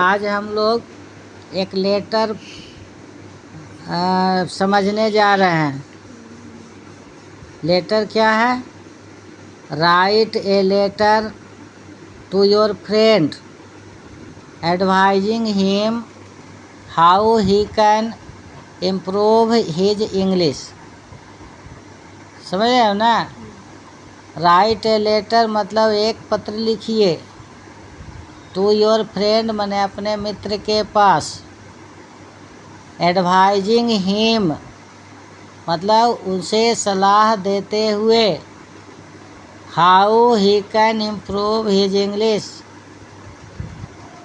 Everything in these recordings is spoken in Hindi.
आज हम लोग एक लेटर समझने जा रहे हैं। लेटर क्या है? Write a letter to your friend advising him how he can improve his English. समझ रहे हो ना? राइट ए लेटर मतलब एक पत्र लिखिए टू योर फ्रेंड माने अपने मित्र के पास। एडवाइजिंग हिम मतलब उसे सलाह देते हुए how he can improve his English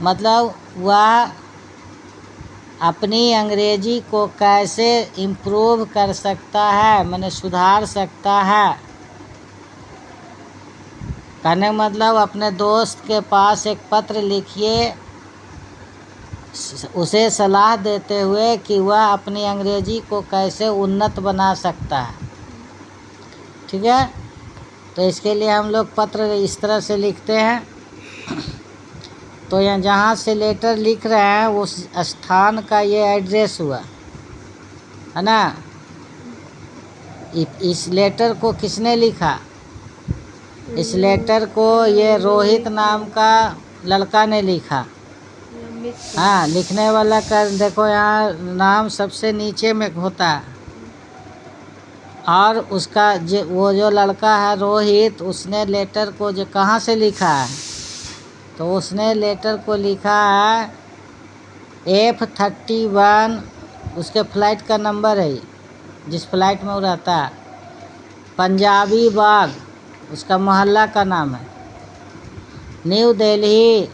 मतलब वह अपनी अंग्रेजी को कैसे इम्प्रूव कर सकता है, माने सुधार सकता है। कहने का मतलब अपने दोस्त के पास एक पत्र लिखिए उसे सलाह देते हुए कि वह अपनी अंग्रेजी को कैसे उन्नत बना सकता है। ठीक है, तो इसके लिए हम लोग पत्र इस तरह से लिखते हैं। तो यहाँ जहाँ से लेटर लिख रहे हैं उस स्थान का ये एड्रेस हुआ है ना। इस लेटर को किसने लिखा? इस लेटर को ये रोहित नाम का लड़का ने लिखा। हाँ, लिखने वाला का देखो यहाँ नाम सबसे नीचे में होता है। और उसका वो जो लड़का है रोहित, उसने लेटर को जो कहाँ से लिखा है, तो उसने लेटर को लिखा है F31, उसके फ्लाइट का नंबर है जिस फ्लाइट में वो रहता है, पंजाबी बाग उसका मोहल्ला का नाम है, न्यू दिल्ली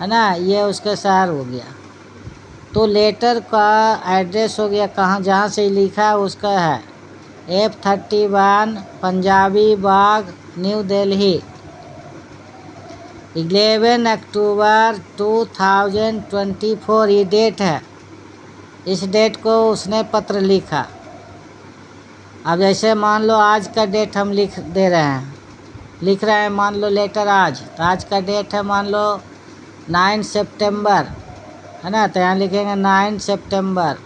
है ना, ये उसके शहर हो गया। तो लेटर का एड्रेस हो गया कहाँ, जहाँ से लिखा है उसका है F31 पंजाबी बाग न्यू दिल्ली 11 अक्टूबर 2024 ये डेट है। इस डेट को उसने पत्र लिखा। अब जैसे मान लो आज का डेट हम लिख रहे हैं मान लो लेटर आज, तो आज का डेट है मान लो 9 सितंबर है ना, तो यहाँ लिखेंगे 9 सितंबर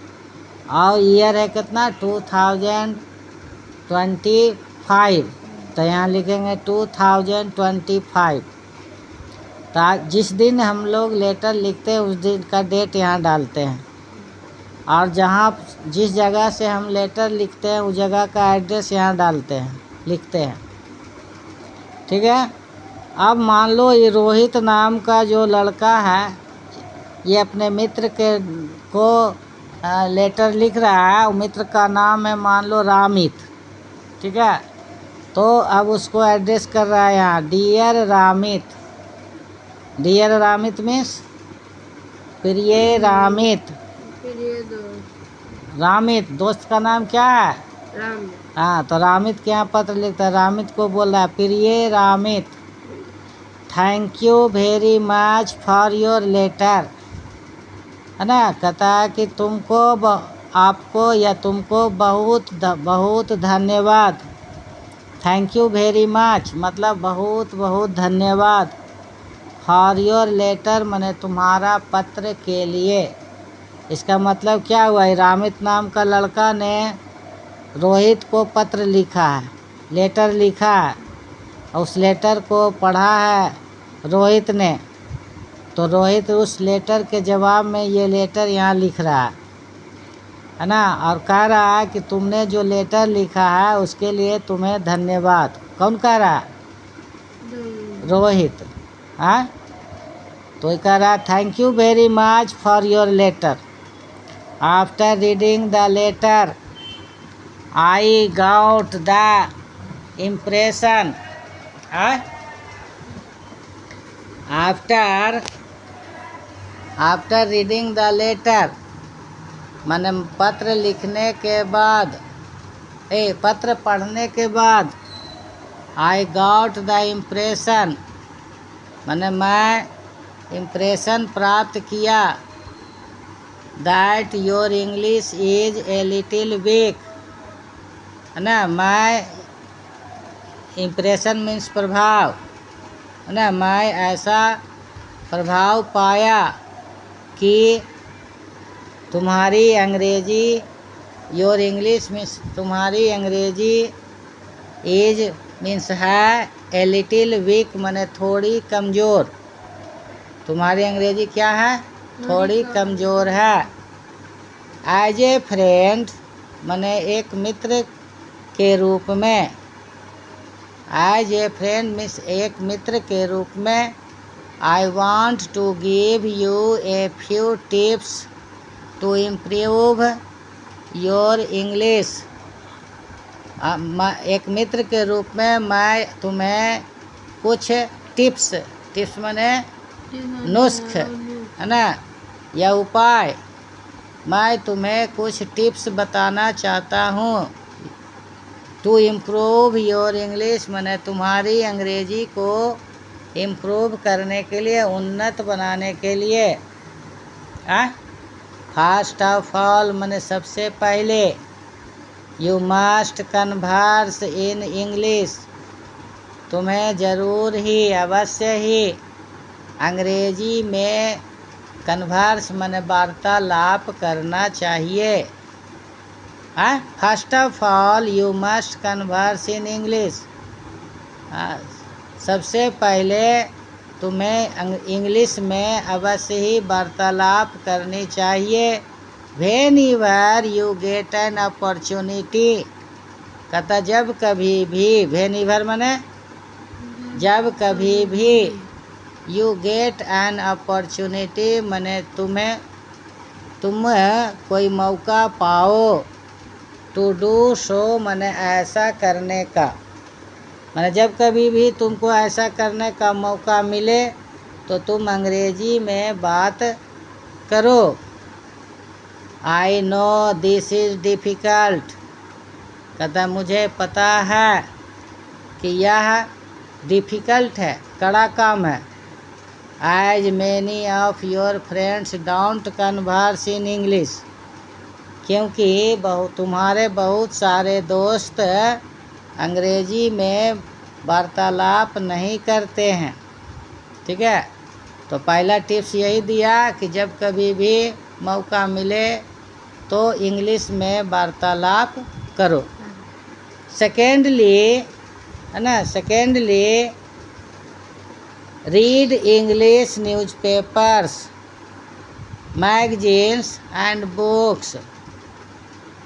और ईयर है कितना 2025, तो यहाँ लिखेंगे 2025। तो जिस दिन हम लोग लेटर लिखते हैं उस दिन का डेट यहाँ डालते हैं और जिस जगह से हम लेटर लिखते हैं उस जगह का एड्रेस यहाँ लिखते हैं। ठीक है। अब मान लो ये रोहित नाम का जो लड़का है ये अपने मित्र को लेटर लिख रहा है। मित्र का नाम है मान लो रामित। ठीक है, तो अब उसको एड्रेस कर रहा है यहाँ डियर रामित। डियर रामित मीन्स प्रिय रामित। रामित दोस्त का नाम क्या है? रामित। हाँ, तो रामित के यहाँ पत्र लिखता है। रामित को बोल रहा है प्रिय Ramit, thank you very much for your letter है ना। कहता है कि आपको या तुमको बहुत बहुत धन्यवाद। थैंक यू वेरी मच मतलब बहुत बहुत धन्यवाद। फॉर योर लेटर माने तुम्हारा पत्र के लिए। इसका मतलब क्या हुआ? रामित नाम का लड़का ने रोहित को पत्र लिखा है, लेटर लिखा है और उस लेटर को पढ़ा है रोहित ने। तो रोहित उस लेटर के जवाब में ये लेटर यहाँ लिख रहा है ना, और कह रहा है कि तुमने जो लेटर लिखा है उसके लिए तुम्हें धन्यवाद। कौन कह रहा है? रोहित। हाँ, तो ये कह रहा है thank you very much for your letter. After reading the letter I got the impression. After reading the letter माने पत्र लिखने के बाद पत्र पढ़ने के बाद आई गॉट द इम्प्रेशन माने मैं इम्प्रेशन प्राप्त किया that your English is a little week है ना। मैं इम्प्रेशन प्रभाव है ना, मैं ऐसा प्रभाव पाया कि तुम्हारी अंग्रेजी योर इंग्लिश मीन्स तुम्हारी अंग्रेजी इज मीन्स है ए लिटिल वीक माने थोड़ी कमज़ोर। तुम्हारी अंग्रेजी क्या है? थोड़ी कमज़ोर है। एज ए फ्रेंड माने एक मित्र के रूप में। एज ए फ्रेंड मीन्स एक मित्र के रूप में। I want to give you a few tips to improve your English. एक मित्र के रूप में मैं तुम्हें कुछ टिप्स माने नुस्ख है ना, या उपाय, मैं तुम्हें कुछ टिप्स बताना चाहता हूँ। टू इम्प्रूव योर इंग्लिश माने तुम्हारी अंग्रेजी को इम्प्रूव करने के लिए, उन्नत बनाने के लिए। फर्स्ट ऑफ ऑल माने सबसे पहले। You must converse in English, तुम्हें ज़रूर ही अवश्य ही अंग्रेजी में कन्वर्स माने वार्तालाप करना चाहिए। First of all you must converse in English, सबसे पहले तुम्हें इंग्लिश में अवश्य ही वार्तालाप करनी चाहिए। Whenever you get an opportunity, कहता जब कभी भी, व्हेनेवर माने जब कभी भी, यू गेट एन अपॉर्चुनिटी माने तुम कोई मौका पाओ। टू डू सो माने ऐसा करने का, माने जब कभी भी तुमको ऐसा करने का मौका मिले तो तुम अंग्रेजी में बात करो। I know this is difficult, कहता मुझे पता है कि यह डिफ़िकल्ट है, कड़ा काम है। As many of your friends don't converse in English, क्योंकि तुम्हारे बहुत सारे दोस्त अंग्रेजी में वार्तालाप नहीं करते हैं। ठीक है, तो पहला टिप्स यही दिया कि जब कभी भी मौका मिले तो इंग्लिश में वार्तालाप करो। सेकेंडली है ना, secondly read English newspapers, magazines and books.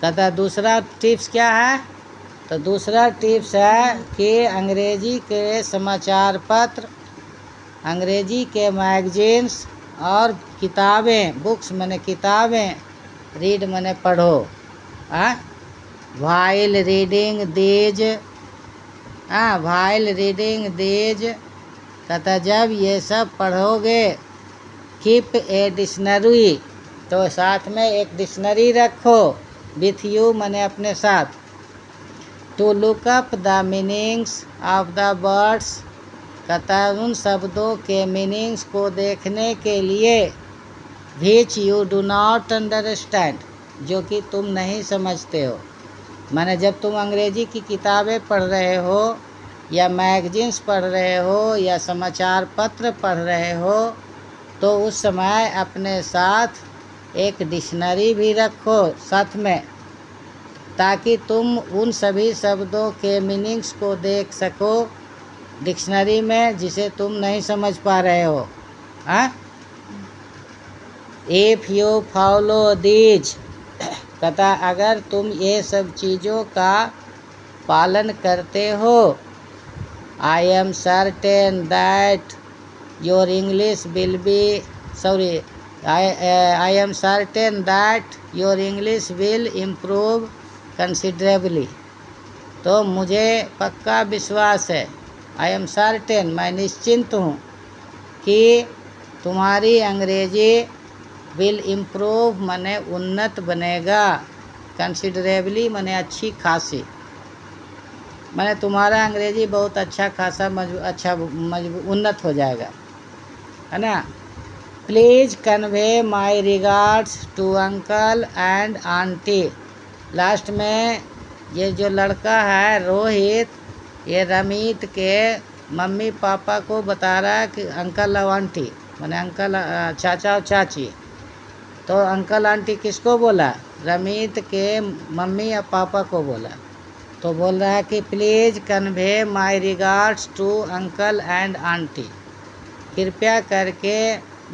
कहता दूसरा टिप्स क्या है? तो दूसरा टिप्स है कि अंग्रेजी के समाचार पत्र, अंग्रेजी के मैगजीन्स और किताबें, बुक्स माने किताबें, रीड माने पढ़ो। While reading these, while reading these, कहता जब ये सब पढ़ोगे, कीप ए डिक्शनरी, तो साथ में एक डिक्शनरी रखो। विथ यू माने अपने साथ। To look up the meanings of the words, कहता उन शब्दों के मीनिंग्स को देखने के लिए। Which you do not understand, जो कि तुम नहीं समझते हो। माने जब तुम अंग्रेजी की किताबें पढ़ रहे हो या मैगजीन्स पढ़ रहे हो या समाचार पत्र पढ़ रहे हो तो उस समय अपने साथ एक डिक्शनरी भी रखो साथ में, ताकि तुम उन सभी शब्दों के मीनिंग्स को देख सको डिक्शनरी में जिसे तुम नहीं समझ पा रहे हो। इफ़ यू फॉलो दीज, कहता अगर तुम ये सब चीज़ों का पालन करते हो। I am certain that your English will be I am certain that your English will improve considerably, तो मुझे पक्का विश्वास है। आई एम सर्टेन, मैं निश्चिंत हूँ कि तुम्हारी अंग्रेजी विल इम्प्रूव माने उन्नत बनेगा, कंसिडरेबली माने अच्छी खासी, माने तुम्हारा अंग्रेजी बहुत अच्छा खासा उन्नत हो जाएगा, है ना। Please convey my regards to uncle and aunty. लास्ट में ये जो लड़का है रोहित, ये रमीत के मम्मी पापा को बता रहा है कि अंकल और आंटी माने अंकल, चाचा और चाची, तो अंकल आंटी किसको बोला? रमित के मम्मी या पापा को बोला। तो बोल रहा है कि please convey my regards to uncle and aunty, कृपया करके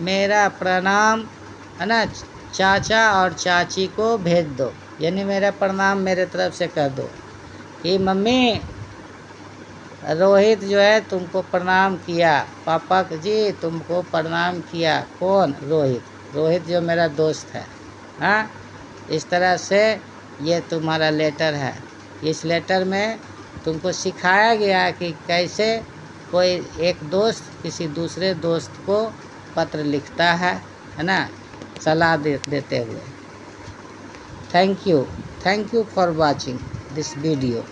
मेरा प्रणाम है ना चाचा और चाची को भेज दो, यानी मेरा प्रणाम मेरे तरफ से कर दो कि मम्मी रोहित जो है तुमको प्रणाम किया, पापा जी तुमको प्रणाम किया। कौन? रोहित। रोहित जो मेरा दोस्त है। हाँ, इस तरह से ये तुम्हारा लेटर है। इस लेटर में तुमको सिखाया गया कि कैसे कोई एक दोस्त किसी दूसरे दोस्त को पत्र लिखता है ना, सलाह देते हुए। Thank you for watching this video.